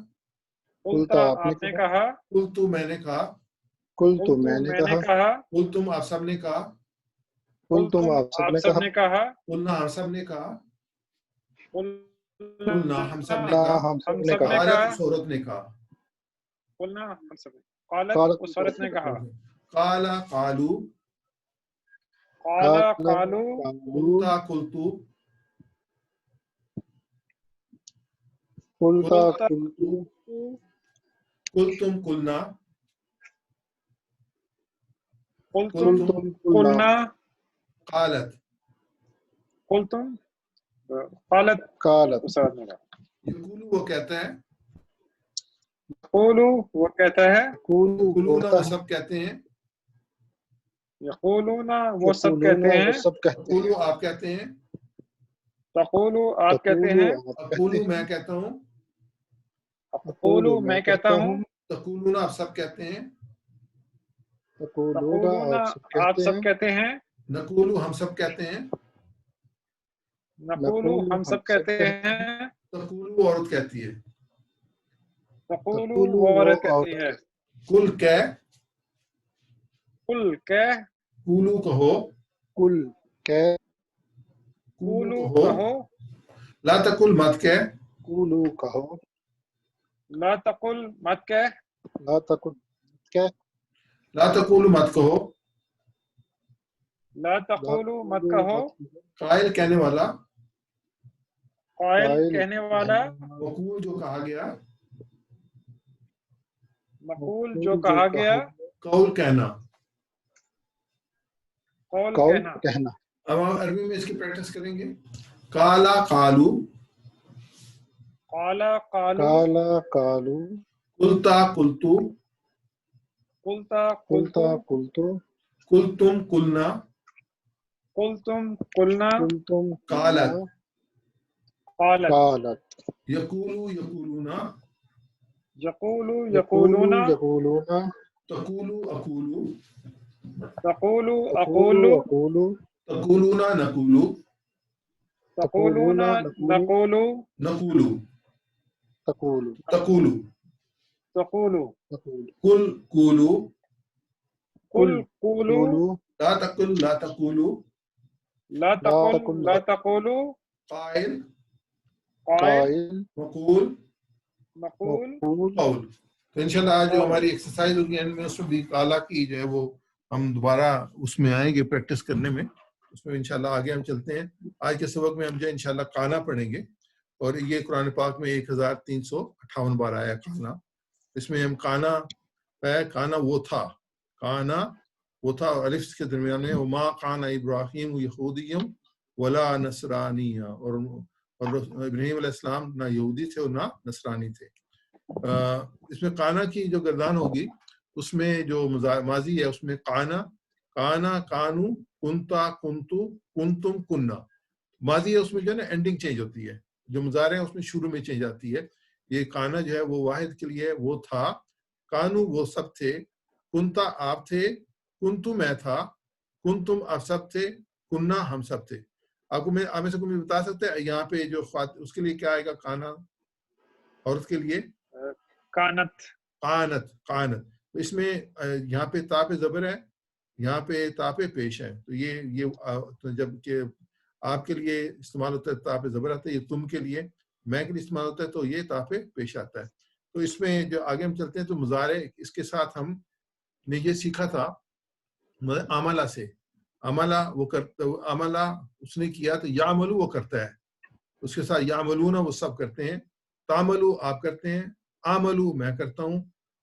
قلتا آپ نے کہا، قلتو میں نے کہا، قلتو میں نے کہا، قلتم آپ سب نے کہا، قلتم آپ سب نے کہا، قلنا ہم سب نے کہا، قلنا ہم سب نے قلنا کہا، ہم سب نے کہا، قالت اس عورت نے کہا، قلنا ہم سب نے، قالت اس عورت نے کہا، قالا قالو، قالا قالو، قلتا قلتو، قلتا قلتا قلتو، قلتم قلنا، قلتم قلنا، قالت، قلتم قالت قالت اس عورت نے کہا. یقولو وہ کہتا ہے، یقولو وہ کہتا ہے، یقولون وہ سب کہتے ہیں، یقولون وہ سب کہتے ہیں، سب کہتے ہیں، یقولو آپ کہتے ہیں، تقولو آپ کہتے ہیں، اقولو میں کہتا ہوں، اقولو میں کہتا ہوں، تقولون آپ سب کہتے ہیں، تقولون آپ سب کہتے ہیں، نقولو ہم سب کہتے ہیں، نقولو ہم سب کہتے ہیں، تقولو عورت کہتی ہے، تقولو وہ عورت کہتی ہے، کل کہ، قل کہہ، قولو کہو، کل کہ، قولو کہو، کہو، لا تقل مت کہ، قولو کہو، لا تقل مت کہہ، لا تقل کہ، لا تقولو مت کہو، لا تقولو مت کہو، قائل کہنے والا، قائل کہنے والا، مقول جو کہا گیا، مقول جو کہا گیا، قول کہنا. قول قول کہنا. کہنا. اب ہم عربی میں اس کی پریکٹس کریں گے. کالا قالو، قالا قالو، کالا قالو، قلتا قلتو، قلتا قلتا قلتو، قلتو، قلتم قلنا، قلتم قلنا، قلتم قالت، قالت، قالت، یقولو یقولونا، یقولو یقولون یقولون، یقولون، تقولو اقولو، تقولو تقولو اقولو، اقولو، تقولونا نقولو، تقولون نقولو، نقولو، تقولو، تقولو، تقولو، تقولو، قل قولو، قل قولو، قولو، لا تقل لا تقولو، لا تقل لا تقولو، قائل، قائل، قائل، مقول، مقول، مقول. قول. تو انشاءاللہ آج جو ہماری ایکسرسائز ہوگی اینڈ میں اس میں بھی کالا کی جو ہے وہ ہم دوبارہ اس میں آئیں گے پریکٹس کرنے میں. اس میں انشاءاللہ آگے ہم چلتے ہیں. آج کے سبق میں ہم جو انشاءاللہ کانا پڑھیں گے اور یہ قرآن پاک میں 1358 بار آیا کانا. اس میں ہم کانا ہے، کانا وہ تھا، کانا وہ تھا الف کے درمیان میں، وما کانا ابراہیم یہودیم ولا نصرانیہ، اور ابراہیم علیہ السلام نہ یہودی تھے اور نہ نصرانی تھے. اس میں کانا کی جو گردان ہوگی اس میں جو ماضی ہے اس میں کانا، کانا، کانو، کنتا، کنتو، کنتم، کننا. ماضی ہے اس میں جو ہے نا اینڈنگ چینج ہوتی ہے، جو مضارع ہے اس میں شروع میں چینج آتی ہے. یہ کانا جو ہے وہ واحد کے لیے وہ تھا، کانو وہ سب تھے، کنتا آپ تھے، کنتو میں تھا، کنتم آپ سب تھے، کننا ہم سب تھے. آپ میں سے کوئی بتا سکتے ہیں یہاں پہ جو اس کے لیے کیا آئے گا کانا عورت کے لیے؟ کانت، قانت، قانت. تو اس میں یہاں پہ تا پہ زبر ہے، یہاں پہ تا پہ پیش ہے. تو یہ جب کہ آپ کے لیے استعمال ہوتا ہے تا پہ زبر آتا ہے، یہ تم کے لیے، میں کے لیے استعمال ہوتا ہے تو یہ تا پہ پیش آتا ہے. تو اس میں جو آگے ہم چلتے ہیں تو مضارع اس کے ساتھ ہم نے یہ سیکھا تھا عملہ سے. عملہ وہ کرتا، عملہ اس نے کیا تو یعملو وہ کرتا ہے، اس کے ساتھ یعملون وہ سب کرتے ہیں، تعملو آپ کرتے ہیں، عملو میں کرتا ہوں،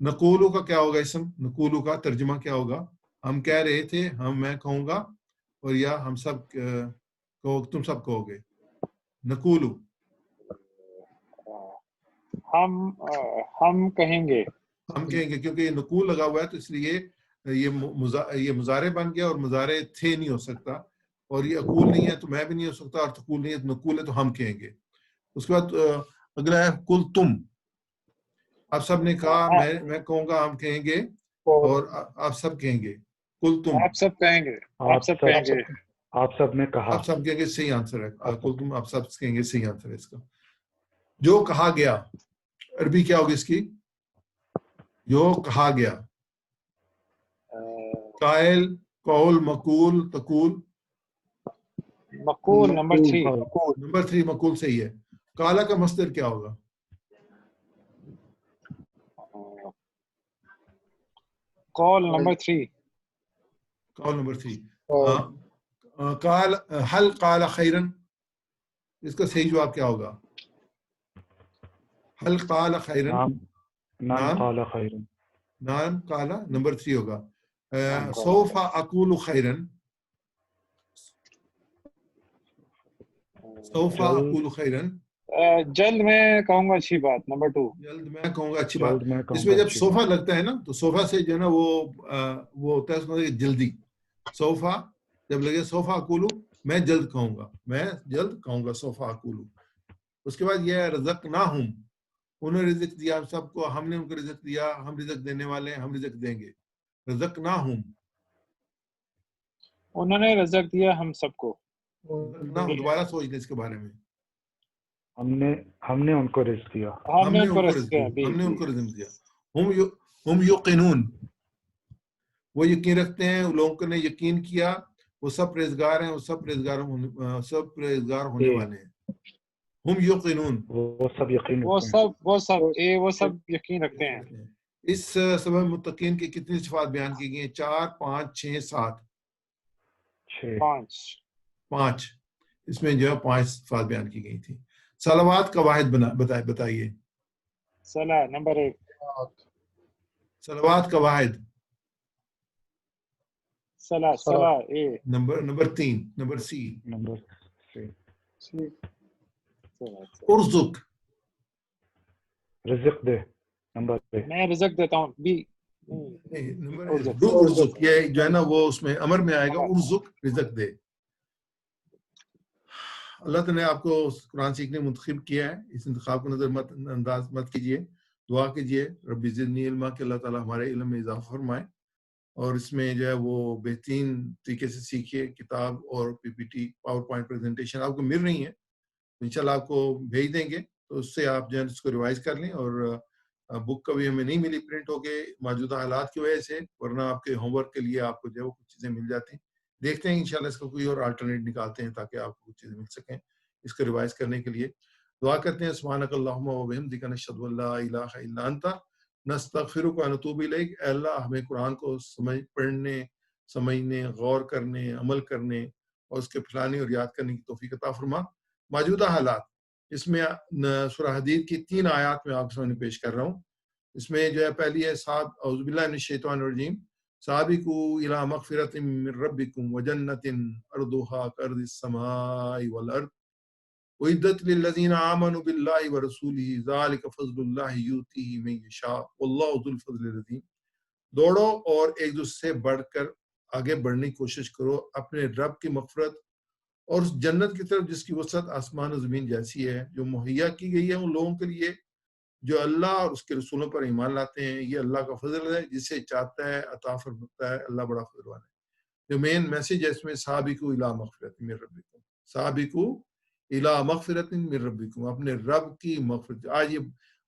نقولو کا کیا ہوگا اسم؟ نقولو کا ترجمہ کیا ہوگا؟ ہم کہہ رہے تھے، میں کہوں گا، اور یا ہم سب تم سب کہو گے. نقولو ہم کہیں گے. ہم کہیں گے، کیونکہ یہ نقول لگا ہوا ہے تو اس لیے یہ مضارع بن گیا، اور مضارع تھے نہیں ہو سکتا، اور یہ اقول نہیں ہے تو میں بھی نہیں ہو سکتا، اور تقول نہیں ہے تو نقول ہے تو ہم کہیں گے. اس کے بعد اگلا ہے کل تم. آپ سب نے کہا، میں کہوں گا، ہم کہیں گے، اور آپ سب کہیں گے. کل تم، آپ سب کہیں گے. آپ سب نے کہا. آپ سب کہیں گے، صحیح آنسر ہے. کل تم، آپ سب کہیں گے، صحیح آنسر ہے اس کا. جو کہا گیا، عربی کیا ہوگی اس کی؟ جو کہا گیا. قائل، قول، مقول، تقول. مقول نمبر 3. نمبر 3 مقول صحیح ہے. کالا کا مصدر کیا ہوگا؟ قول نمبر 3. قول نمبر 3. قال هل قال خیرا، اس کا صحیح جواب کیا ہوگا؟ هل قال خیرا. نعم قال خیرا. نعم قال نمبر 3 ہوگا. سوف اقول خیرا. سوف اقول خیرا. جلد میں کہوں گا اچھی بات. نمبر 2. جلد میں کہوں گا اچھی بات. اس میں جب صوفہ لگتا ہے نا تو صوفہ سے جو ہے نا وہ ہوتا ہے اس میں جلدی. صوفہ جب لگے صوفہ اقولو، میں جلد کہوں گا، میں جلد کہوں گا صوفہ اقولو. اس کے بعد یہ رزقناہم، انہوں نے رزق دیا ہم سب کو، ہم نے ان کو رزق دیا، ہم رزق دینے والے ہیں، ہم رزق دیں گے. رزقناہم، انہوں نے رزق دیا ہم سب کو. دوبارہ سوچ لیں اس کے بارے میں. ہم نے ان کو رزق دیا. ہم نے ان کو رزق دیا. ہم یقینون، وہ یقین رکھتے ہیں، لوگوں نے یقین کیا، وہ سب پرہیزگار ہیں، وہ سب پرہیزگار ہونے والے ہیں. ہم یقینون، وہ سب یقین رکھتے ہیں. اس سبب متقین کی کتنی صفات بیان کی گئی ہیں؟ 4 5 6 7 5. اس میں جو ہے 5 صفات بیان کی گئی تھی. صلوات کا واحد بتائیے. صلاح نمبر 1. صلوات کا واحد. صلاح نمبر 3. نمبر سی. ارزق، رزق دے. نمبر 2. میں رزق دیتا ہوں. بی. ارزق، یہ جو ہے نا وہ اس میں امر میں آئے گا، ارزق، رزق دے. اللہ تعالیٰ نے آپ کو قرآن سیکھنے منتخب کیا ہے، اس انتخاب کو نظر انداز مت کیجیے. دعا کیجیے ربی زدنی علما کہ اللہ تعالیٰ ہمارے علم میں اضافہ فرمائے، اور اس میں جو ہے وہ بہترین طریقے سے سیکھیے. کتاب اور P P T PowerPoint presentation آپ کو مل رہی ہیں، انشاءاللہ آپ کو بھیج دیں گے، تو اس سے آپ جو ہے اس کو ریوائز کر لیں. اور بک کبھی ہمیں نہیں ملی پرنٹ ہو کے موجودہ حالات کی وجہ سے، ورنہ آپ کے ہوم ورک کے لیے آپ کو جو ہے وہ کچھ چیزیں مل جاتی ہیں. دیکھتے ہیں انشاءاللہ اس کا کوئی اور آلٹرنیٹ نکالتے ہیں تاکہ آپ کو کچھ چیزیں مل سکیں اس کو ریوائز کرنے کے لیے. دعا کرتے ہیں سبحانک اللہم و بحمدک نشہد ان لا الہ الا انت نستغفرک و نتوب الیک. اے اللہ ہمیں قرآن کو پڑھنے، سمجھنے، غور کرنے، عمل کرنے اور اس کے پھیلانے اور یاد کرنے کی توفیق عطا فرما. موجودہ حالات، اس میں سورہ حدید کی 3 آیات میں آپ کے سامنے پیش کر رہا ہوں. اس میں جو ہے پہلی ہے اعوذ باللہ من الشیطان الرجیم، سابقوا الی مغفرۃ من ربکم وجنۃ ارضها کارض السماء والارض اعدت للذین آمنوا باللہ ورسولہ ذلک فضل اللہ یؤتیہ من یشاء واللہ ذو الفضل العظیم. دوڑو اور ایک دوسرے سے بڑھ کر آگے بڑھنے کی کوشش کرو اپنے رب کی مغفرت اور اس جنت کی طرف جس کی وسعت آسمان و زمین جیسی ہے، جو مہیا کی گئی ہے ان لوگوں کے لیے جو اللہ اور اس کے رسولوں پر ایمان لاتے ہیں. یہ اللہ کا فضل ہے، جسے چاہتا ہے عطا فرماتا ہے. اللہ بڑا فضل والا ہے. جو مین میسج ہے اس میں سابقوا الی مغفرۃ من ربکم، سابقوا الی مغفرۃ من ربکم، اپنے رب کی مغفرت. آج یہ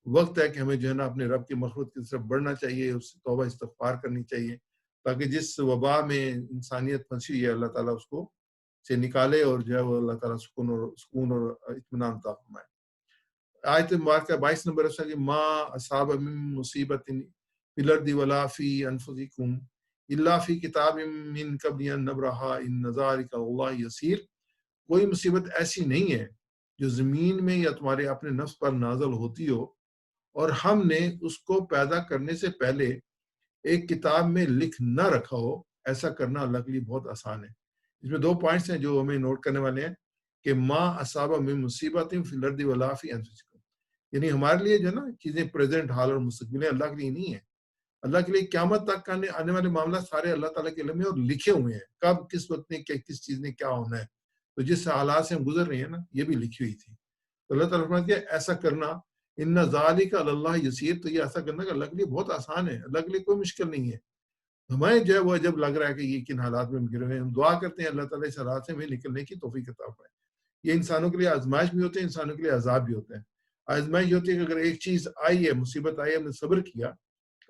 وقت ہے کہ ہمیں جو ہے نا اپنے رب کی مغفرت کی طرف بڑھنا چاہیے، اس سے توبہ استغفار کرنی چاہیے، تاکہ جس وبا میں انسانیت پھنسی ہوئی ہے اللہ تعالیٰ اس کو سے نکالے اور جو ہے وہ اللہ تعالیٰ سکون اور اطمینان عطا فرمائے. آیت مبارکہ 22 نمبر ہے کہ ما اصاب من مصیبت فی الارض ولا فی انفسکم الا فی کتاب من قبل ان نبرہا ان ذلک علی اللہ یسیر. کوئی مصیبت ایسی نہیں ہے جو زمین میں یا تمہارے اپنے نفس پر نازل ہوتی ہو اور ہم نے اس کو پیدا کرنے سے پہلے ایک کتاب میں لکھ نہ رکھا ہو، ایسا کرنا اللہ کے لیے بہت آسان ہے۔ اس میں 2 پوائنٹس ہیں جو ہمیں نوٹ کرنے والے ہیں کہ ما اصاب من مصیبت فی الارض ولا فی انفسکم، یعنی ہمارے لیے جو ہے نا چیزیں پریزنٹ، حال اور مستقبل اللہ کے لیے نہیں ہے۔ اللہ کے لیے قیامت تک آنے والے معاملات سارے اللہ تعالیٰ کے علم میں اور لکھے ہوئے ہیں، کب کس وقت میں کس چیز نے کیا ہونا ہے۔ تو جس حالات سے ہم گزر رہے ہیں نا، یہ بھی لکھی ہوئی تھی۔ تو اللہ تعالیٰ فرماتے ہیں ایسا کرنا ان ذالک علی اللہ یسیر، تو یہ ایسا کرنا کہ اللہ کے لیے بہت آسان ہے، اللہ کے لیے کوئی مشکل نہیں ہے۔ ہمیں جو ہے وہ جب لگ رہا ہے کہ یہ کن حالات میں ہم گرے ہوئے ہیں، ہم دعا کرتے ہیں اللہ تعالیٰ اس حالات سے ہمیں نکلنے کی توفیق عطا فرمائے۔ یہ انسانوں کے لیے آزمائش بھی ہوتے ہیں، انسانوں کے لیے عذاب بھی ہوتے ہیں۔ آزمائش ہوتی ہے کہ اگر ایک چیز آئی ہے، مصیبت آئی ہے، ہم نے صبر کیا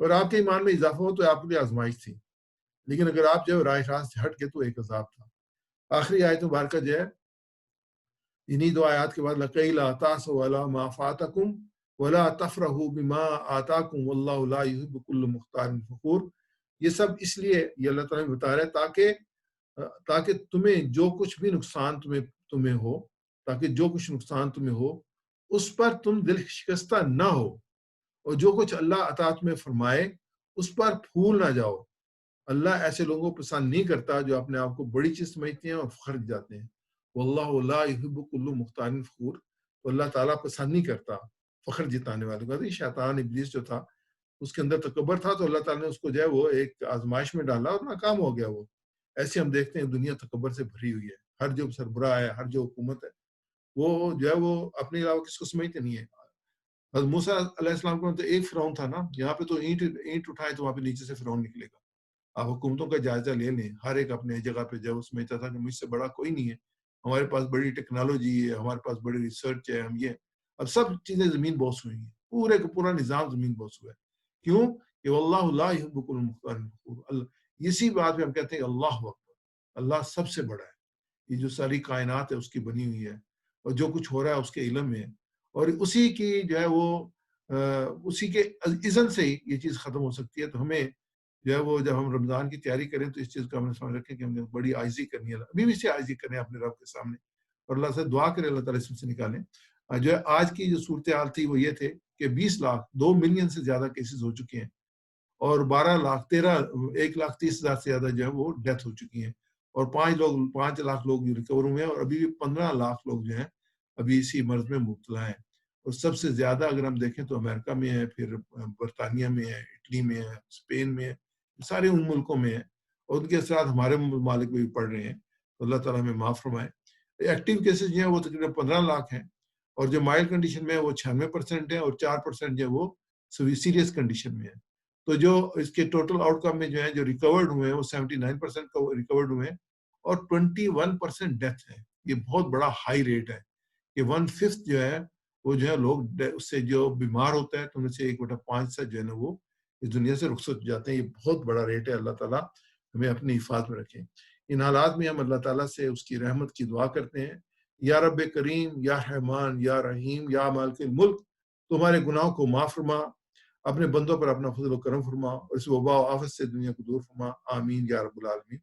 اور آپ کے ایمان میں اضافہ ہو تو آپ کے لیے آزمائش تھی، لیکن اگر آپ جو ہے راہ راست سے ہٹ گئے تو ایک عذاب تھا۔ آخری آیت مبارکہ جو ہے انہی 2 آیات کے بعد لَقَيْ لَا تَعْسَوْا عَلَىٰ مَا فَاتَكُمْ وَلَا تَفْرَحُوا بِمَا آتَاكُمْ وَاللَّهُ لَا يُحِبُّ كُلَّ مُخْتَالٍ فَخُورٍ۔ یہ سب اس لیے یہ اللہ تعالیٰ نے بتا رہا ہے تاکہ تمہیں جو کچھ بھی نقصان تمہیں ہو، تاکہ جو کچھ نقصان تمہیں ہو اس پر تم دل شکستہ نہ ہو، اور جو کچھ اللہ عطا تمہیں فرمائے اس پر پھول نہ جاؤ۔ اللہ ایسے لوگوں کو پسند نہیں کرتا جو اپنے آپ کو بڑی چیز سمجھتے ہیں اور فخر جاتے ہیں۔ واللہ لا يحب كل مختال فخور، تو اللہ تعالیٰ پسند نہیں کرتا فخر جتانے والے کو۔ شیطان ابلیس جو تھا اس کے اندر تکبر تھا، تو اللہ تعالیٰ نے اس کو جو ہے وہ ایک آزمائش میں ڈالا اور ناکام ہو گیا وہ۔ ایسے ہم دیکھتے ہیں دنیا تکبر سے بھری ہوئی ہے، ہر جو سربراہ ہے، ہر جو حکومت ہے، وہ جو ہے وہ اپنے علاوہ کس کو سمجھتے نہیں ہے۔ حضرت موسیٰ علیہ السلام کو تو ایک فرعون تھا نا، یہاں پہ تو اینٹ اٹھائے تو وہاں پہ نیچے سے فرعون نکلے گا۔ آپ حکومتوں کا جائزہ لے لیں، ہر ایک اپنے جگہ پہ جو سمجھتا تھا کہ مجھ سے بڑا کوئی نہیں ہے، ہمارے پاس بڑی ٹیکنالوجی ہے، ہمارے پاس بڑی ریسرچ ہے، ہم یہ اب سب چیزیں زمین بوس ہوئی ہیں، پورے کا پورا نظام زمین بوس ہوا ہے۔ کیوں کہ واللہ لا يحب كل مختال فخور۔ اسی بات پہ ہم کہتے ہیں اللہ اکبر، اللہ سب سے بڑا ہے، یہ جو ساری کائنات ہے اس کی بنی ہوئی ہے، اور جو کچھ ہو رہا ہے اس کے علم میں ہے، اور اسی کی جو ہے وہ اسی کے اذن سے ہی یہ چیز ختم ہو سکتی ہے۔ تو ہمیں جو ہے وہ جب ہم رمضان کی تیاری کریں تو اس چیز کو ہم نے سمجھ رکھیں کہ ہم نے بڑی عاجزی کرنی ہے، ابھی بھی سے عاجزی کریں اپنے رب کے سامنے، اور اللہ سے دعا کریں اللہ تعالیٰ اس میں سے نکالیں۔ جو ہے آج کی جو صورتحال تھی وہ یہ تھے کہ 20 لاکھ 2 ملین سے زیادہ کیسز ہو چکے ہیں، اور 1,30,000 سے زیادہ جو ہے وہ ڈیتھ ہو چکی ہیں، اور 5 لاکھ لوگ جو ریکور ہوئے ہیں، اور ابھی بھی 15 لاکھ لوگ جو ہیں ابھی اسی مرض میں مبتلا ہیں۔ اور سب سے زیادہ اگر ہم دیکھیں تو امریکہ میں ہے، پھر برطانیہ میں ہے، اٹلی میں ہے، اسپین میں ہے، سارے ان ملکوں میں ہیں، اور ان کے اثرات ہمارے ممالک میں بھی پڑ رہے ہیں۔ تو اللہ تعالیٰ ہمیں معاف فرمائے۔ ایکٹیو کیسز جو ہیں وہ تقریباً 15 لاکھ ہیں، اور جو مائلڈ کنڈیشن میں ہے وہ 96% ہیں، اور 4% جو ہے وہ سیریس کنڈیشن میں ہے۔ تو جو اس کے ٹوٹل آؤٹ کم میں جو ہیں جو ریکورڈ ہوئے ہیں وہ 79% ریکورڈ ہوئے ہیں، اور 21% ڈیتھ ہے۔ یہ بہت بڑا ہائی ریٹ ہے کہ 1/5 جو ہے وہ جو ہے لوگ اس سے جو بیمار ہوتا ہے تو ان سے 1/5 سے جو ہے نا وہ اس دنیا سے رخصت ہو جاتے ہیں۔ یہ بہت بڑا ریٹ ہے۔ اللہ تعالیٰ ہمیں اپنی حفاظت میں رکھیں۔ ان حالات میں ہم اللہ تعالیٰ سے اس کی رحمت کی دعا کرتے ہیں، یا رب کریم، یا رحمان، یا رحیم، یا مالک الملک، تمہارے گناہوں کو معاف فرما، اپنے بندوں پر اپنا فضل و کرم فرما، اور اس وبا و آفت سے دنیا کو دور فرما، آمین یا رب العالمین۔